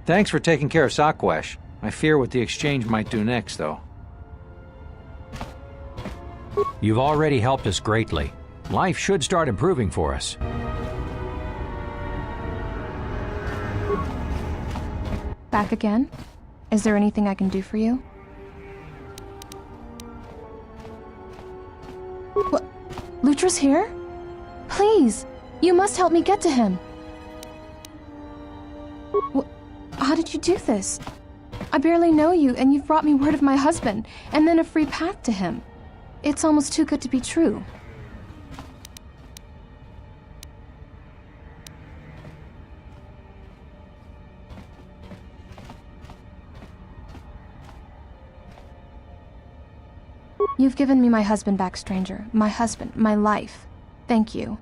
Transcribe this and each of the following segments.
Thanks for taking care of Sakwesh. I fear what the exchange might do next, though. You've already helped us greatly. Life should start improving for us. Back again? Is there anything I can do for you? What? Lutra's here? Please! You must help me get to him! How did you do this? I barely know you, and you've brought me word of my husband, and then a free path to him. It's almost too good to be true. You've given me my husband back, stranger. My husband, my life. Thank you.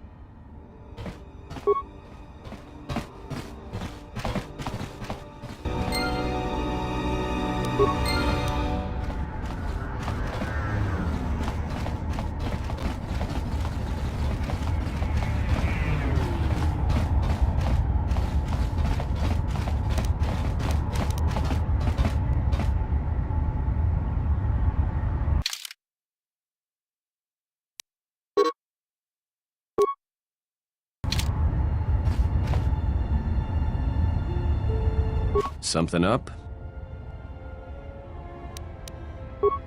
Something up?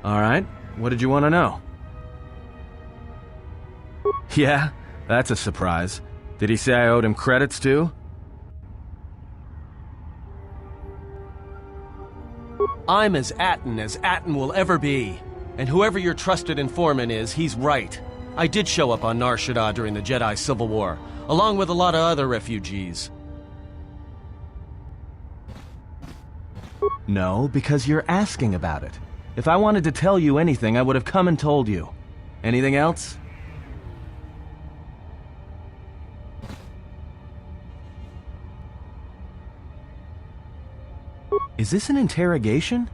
Alright, what did you want to know? Yeah, that's a surprise. Did he say I owed him credits too? I'm as Atten will ever be. And whoever your trusted informant is, he's right. I did show up on Nar Shaddaa during the Jedi Civil War, along with a lot of other refugees. No, because you're asking about it. If I wanted to tell you anything, I would have come and told you. Anything else? Is this an interrogation?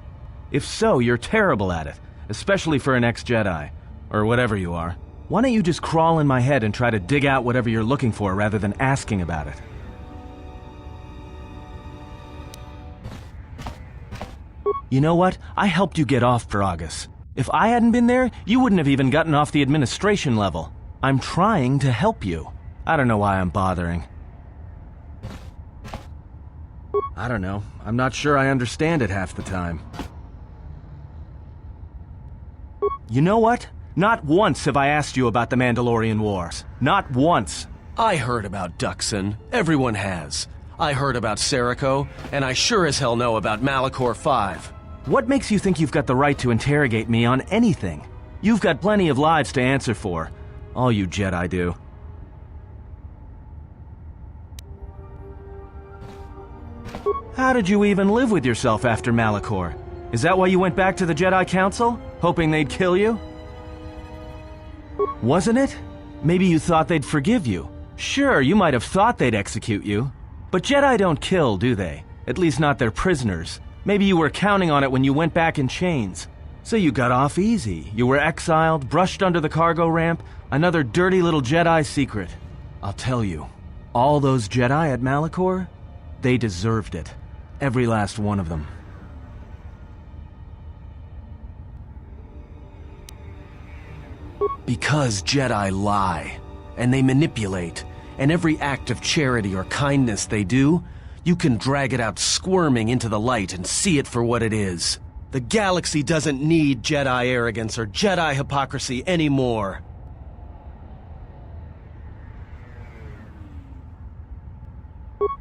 If so, you're terrible at it, especially for an ex-Jedi, or whatever you are. Why don't you just crawl in my head and try to dig out whatever you're looking for rather than asking about it? You know what? I helped you get off Peragus. If I hadn't been there, you wouldn't have even gotten off the administration level. I'm trying to help you. I don't know why I'm bothering. I don't know. I'm not sure I understand it half the time. You know what? Not once have I asked you about the Mandalorian Wars. Not once. I heard about Duxon. Everyone has. I heard about Serico, and I sure as hell know about Malachor 5. What makes you think you've got the right to interrogate me on anything? You've got plenty of lives to answer for. All you Jedi do. How did you even live with yourself after Malachor? Is that why you went back to the Jedi Council? Hoping they'd kill you? Wasn't it? Maybe you thought they'd forgive you. Sure, you might have thought they'd execute you. But Jedi don't kill, do they? At least not their prisoners. Maybe you were counting on it when you went back in chains. So you got off easy. You were exiled, brushed under the cargo ramp, another dirty little Jedi secret. I'll tell you, all those Jedi at Malachor, they deserved it. Every last one of them. Because Jedi lie, and they manipulate, and every act of charity or kindness they do, you can drag it out squirming into the light and see it for what it is. The galaxy doesn't need Jedi arrogance or Jedi hypocrisy anymore.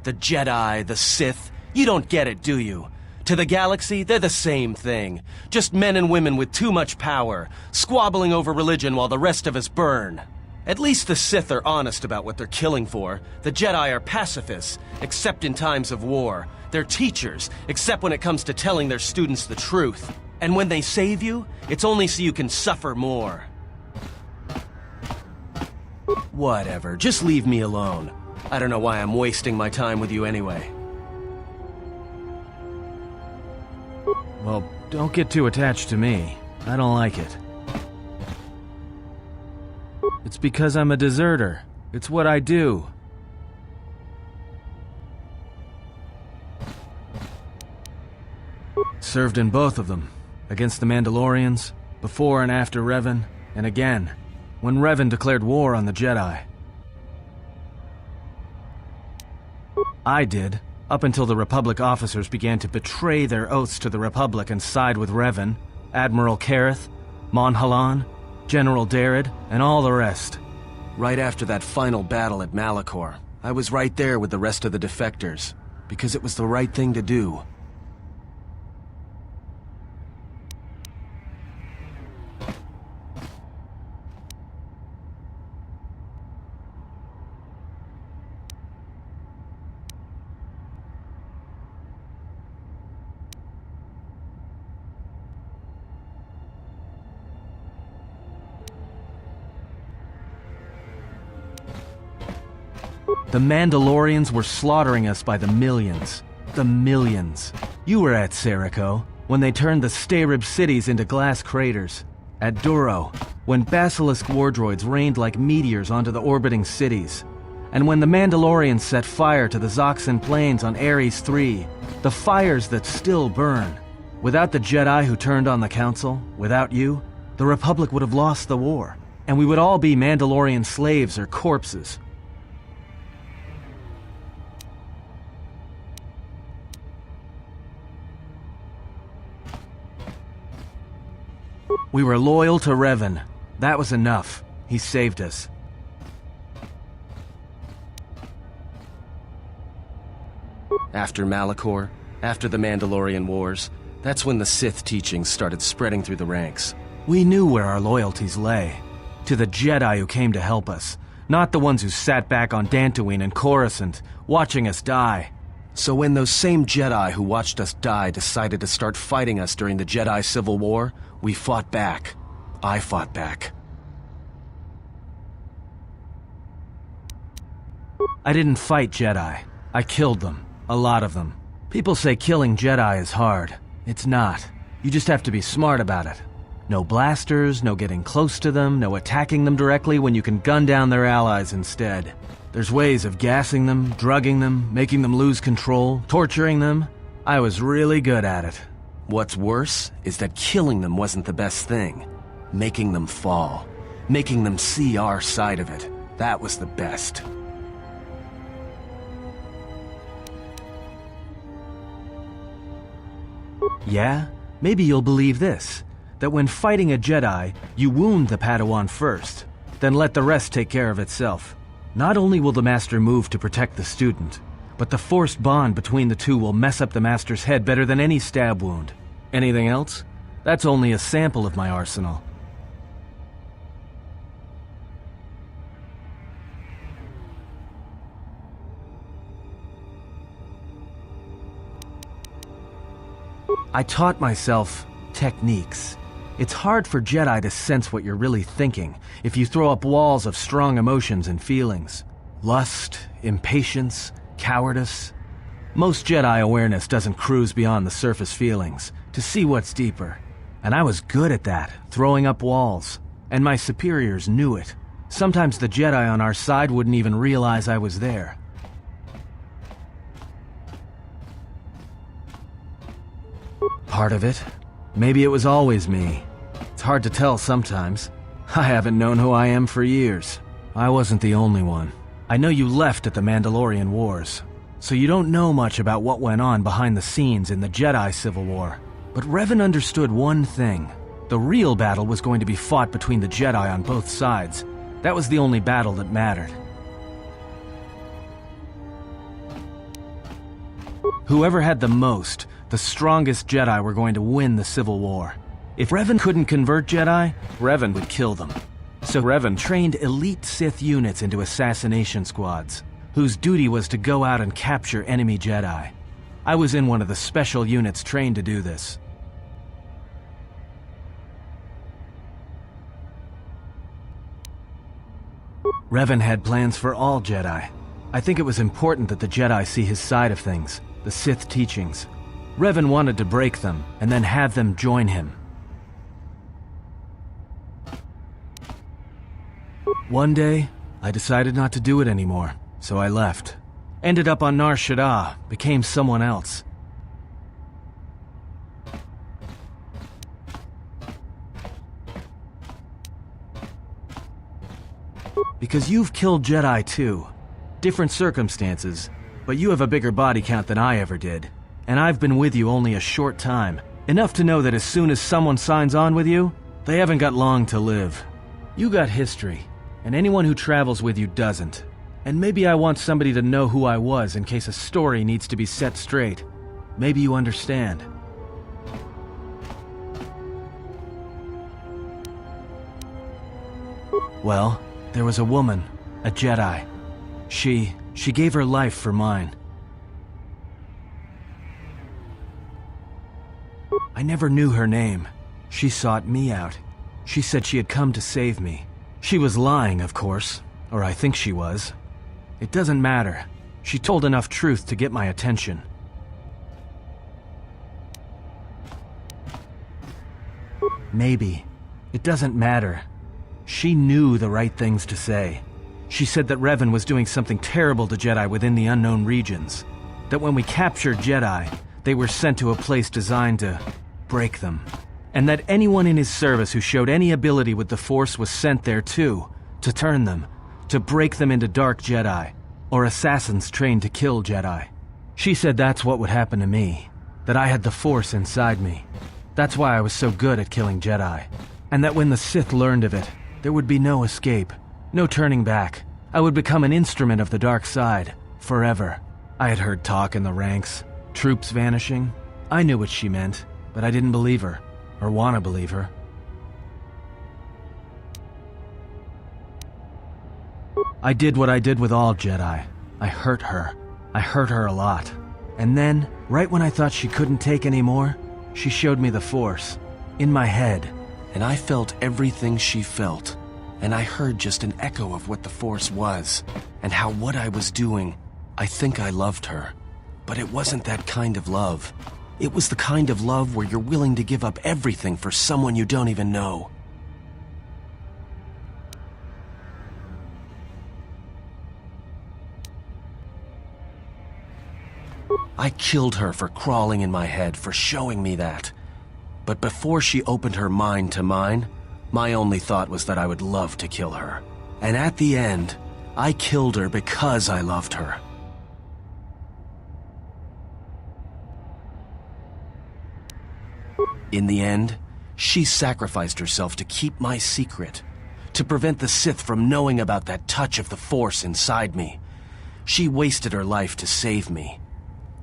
The Jedi, the Sith, you don't get it, do you? To the galaxy, they're the same thing. Just men and women with too much power, squabbling over religion while the rest of us burn. At least the Sith are honest about what they're killing for. The Jedi are pacifists, except in times of war. They're teachers, except when it comes to telling their students the truth. And when they save you, it's only so you can suffer more. Whatever, just leave me alone. I don't know why I'm wasting my time with you anyway. Well, don't get too attached to me. I don't like it. It's because I'm a deserter. It's what I do. Served in both of them. Against the Mandalorians, before and after Revan, and again, when Revan declared war on the Jedi. I did, up until the Republic officers began to betray their oaths to the Republic and side with Revan, Admiral Kareth, Mon Halan, General Darad, and all the rest. Right after that final battle at Malachor, I was right there with the rest of the defectors, because it was the right thing to do. The Mandalorians were slaughtering us by the millions. The millions. You were at Serico, when they turned the Starib cities into glass craters. At Duro, when Basilisk war droids rained like meteors onto the orbiting cities. And when the Mandalorians set fire to the Zoxan plains on Ares III, the fires that still burn. Without the Jedi who turned on the Council, without you, the Republic would have lost the war. And we would all be Mandalorian slaves or corpses. We were loyal to Revan. That was enough. He saved us. After Malachor, after the Mandalorian Wars, that's when the Sith teachings started spreading through the ranks. We knew where our loyalties lay. To the Jedi who came to help us, not the ones who sat back on Dantooine and Coruscant, watching us die. So when those same Jedi who watched us die decided to start fighting us during the Jedi Civil War, we fought back. I fought back. I didn't fight Jedi. I killed them. A lot of them. People say killing Jedi is hard. It's not. You just have to be smart about it. No blasters, no getting close to them, no attacking them directly when you can gun down their allies instead. There's ways of gassing them, drugging them, making them lose control, torturing them. I was really good at it. What's worse is that killing them wasn't the best thing. Making them fall. Making them see our side of it. That was the best. Yeah? Maybe you'll believe this. That when fighting a Jedi, you wound the Padawan first, then let the rest take care of itself. Not only will the Master move to protect the student, but the forced bond between the two will mess up the Master's head better than any stab wound. Anything else? That's only a sample of my arsenal. I taught myself techniques. It's hard for Jedi to sense what you're really thinking if you throw up walls of strong emotions and feelings. Lust, impatience, cowardice. Most Jedi awareness doesn't cruise beyond the surface feelings to see what's deeper. And I was good at that, throwing up walls. And my superiors knew it. Sometimes the Jedi on our side wouldn't even realize I was there. Part of it. Maybe it was always me. It's hard to tell sometimes. I haven't known who I am for years. I wasn't the only one. I know you left at the Mandalorian Wars, so you don't know much about what went on behind the scenes in the Jedi Civil War. But Revan understood one thing. The real battle was going to be fought between the Jedi on both sides. That was the only battle that mattered. Whoever had the most, the strongest Jedi were going to win the Civil War. If Revan couldn't convert Jedi, Revan would kill them. So Revan trained elite Sith units into assassination squads, whose duty was to go out and capture enemy Jedi. I was in one of the special units trained to do this. Revan had plans for all Jedi. I think it was important that the Jedi see his side of things, the Sith teachings. Revan wanted to break them, and then have them join him. One day, I decided not to do it anymore, so I left. Ended up on Nar Shaddaa, became someone else. Because you've killed Jedi too. Different circumstances, but you have a bigger body count than I ever did. And I've been with you only a short time. Enough to know that as soon as someone signs on with you, they haven't got long to live. You got history, and anyone who travels with you doesn't. And maybe I want somebody to know who I was in case a story needs to be set straight. Maybe you understand. Well, there was a woman, a Jedi. She gave her life for mine. I never knew her name. She sought me out. She said she had come to save me. She was lying, of course, or I think she was. It doesn't matter. She told enough truth to get my attention. Maybe. It doesn't matter. She knew the right things to say. She said that Revan was doing something terrible to Jedi within the unknown regions. That when we captured Jedi, they were sent to a place designed to break them. And that anyone in his service who showed any ability with the Force was sent there too, to turn them, to break them into dark Jedi, or assassins trained to kill Jedi. She said that's what would happen to me, that I had the Force inside me. That's why I was so good at killing Jedi. And that when the Sith learned of it, there would be no escape, no turning back. I would become an instrument of the dark side, forever. I had heard talk in the ranks, troops vanishing. I knew what she meant, but I didn't believe her, or want to believe her. I did what I did with all Jedi. I hurt her. I hurt her a lot. And then, right when I thought she couldn't take any more, she showed me the Force, in my head. And I felt everything she felt. And I heard just an echo of what the Force was, and how what I was doing, I think I loved her. But it wasn't that kind of love. It was the kind of love where you're willing to give up everything for someone you don't even know. I killed her for crawling in my head, for showing me that. But before she opened her mind to mine, my only thought was that I would love to kill her. And at the end, I killed her because I loved her. In the end, she sacrificed herself to keep my secret, to prevent the Sith from knowing about that touch of the Force inside me. She wasted her life to save me.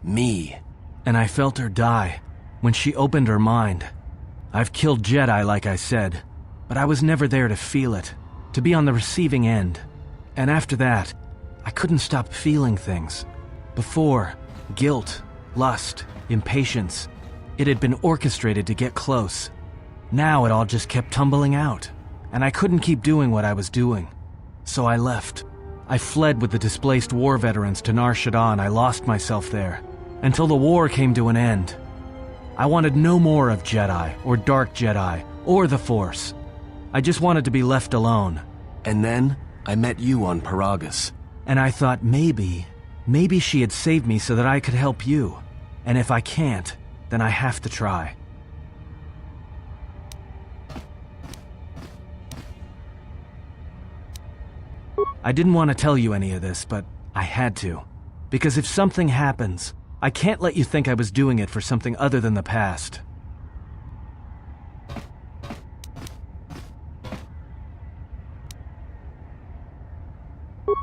Me. And I felt her die when she opened her mind. I've killed Jedi, like I said, but I was never there to feel it, to be on the receiving end. And after that, I couldn't stop feeling things. Before, guilt, lust, impatience. It had been orchestrated to get close. Now it all just kept tumbling out, and I couldn't keep doing what I was doing. So I left. I fled with the displaced war veterans to Nar Shaddaa, and I lost myself there, until the war came to an end. I wanted no more of Jedi, or Dark Jedi, or the Force. I just wanted to be left alone. And then, I met you on Paragus. And I thought maybe she had saved me so that I could help you. And if I can't, then I have to try. I didn't want to tell you any of this, but I had to. Because if something happens, I can't let you think I was doing it for something other than the past.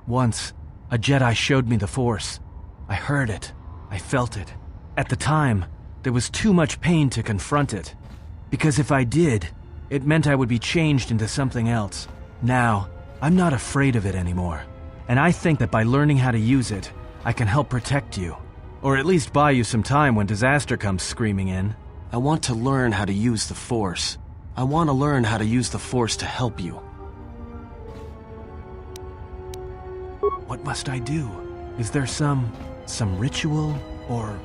Once, a Jedi showed me the Force. I heard it. I felt it. At the time, there was too much pain to confront it. Because if I did, it meant I would be changed into something else. Now, I'm not afraid of it anymore. And I think that by learning how to use it, I can help protect you. Or at least buy you some time when disaster comes screaming in. I want to learn how to use the Force. I want to learn how to use the Force to help you. What must I do? Is there some ritual, or...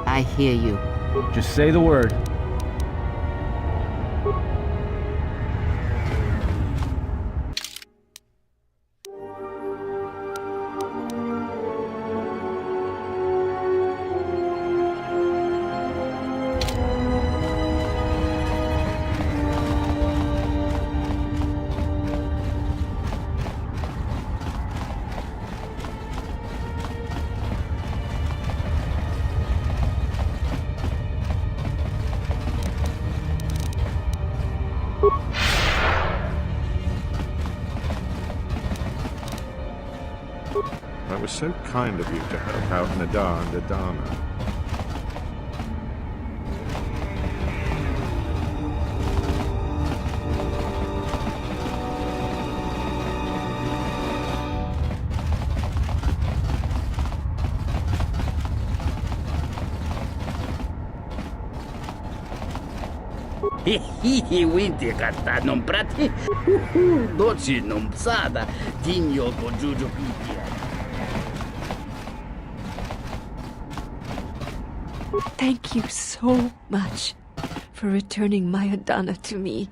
I hear you. Just say the word. That was so kind of you to help out Nadar and Adana. Winti kata non prati. Doci non psada. Dinyo ko juju pitia. Thank you so much for returning my Adana to me.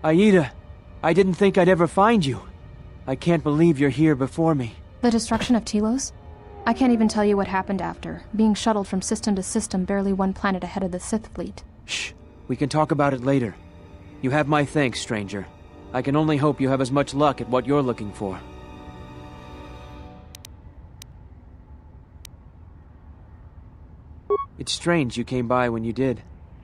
Aida, I didn't think I'd ever find you. I can't believe you're here before me. The destruction of Telos? I can't even tell you what happened after, being shuttled from system to system barely one planet ahead of the Sith fleet. Shh, we can talk about it later. You have my thanks, stranger. I can only hope you have as much luck at what you're looking for. It's strange you came by when you did.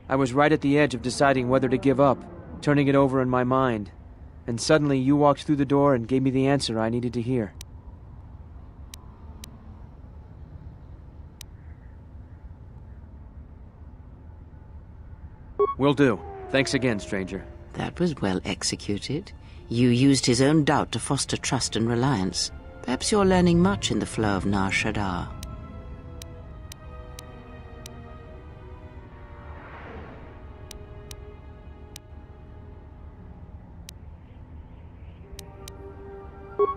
I was right at the edge of deciding whether to give up, turning it over in my mind. And suddenly you walked through the door and gave me the answer I needed to hear. Will do. Thanks again, stranger. That was well executed. You used his own doubt to foster trust and reliance. Perhaps you're learning much in the flow of Nar Shaddaa.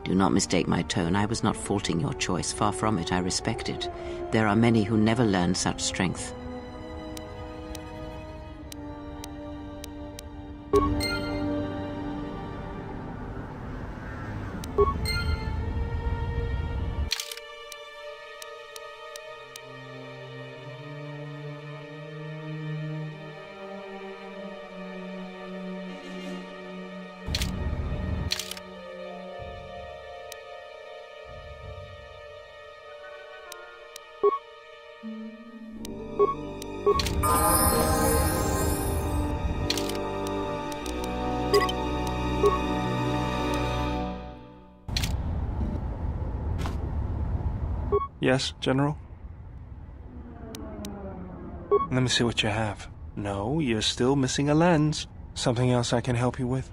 Do not mistake my tone. I was not faulting your choice. Far from it, I respect it. There are many who never learn such strength. Yes, General? Let me see what you have. No, you're still missing a lens. Something else I can help you with?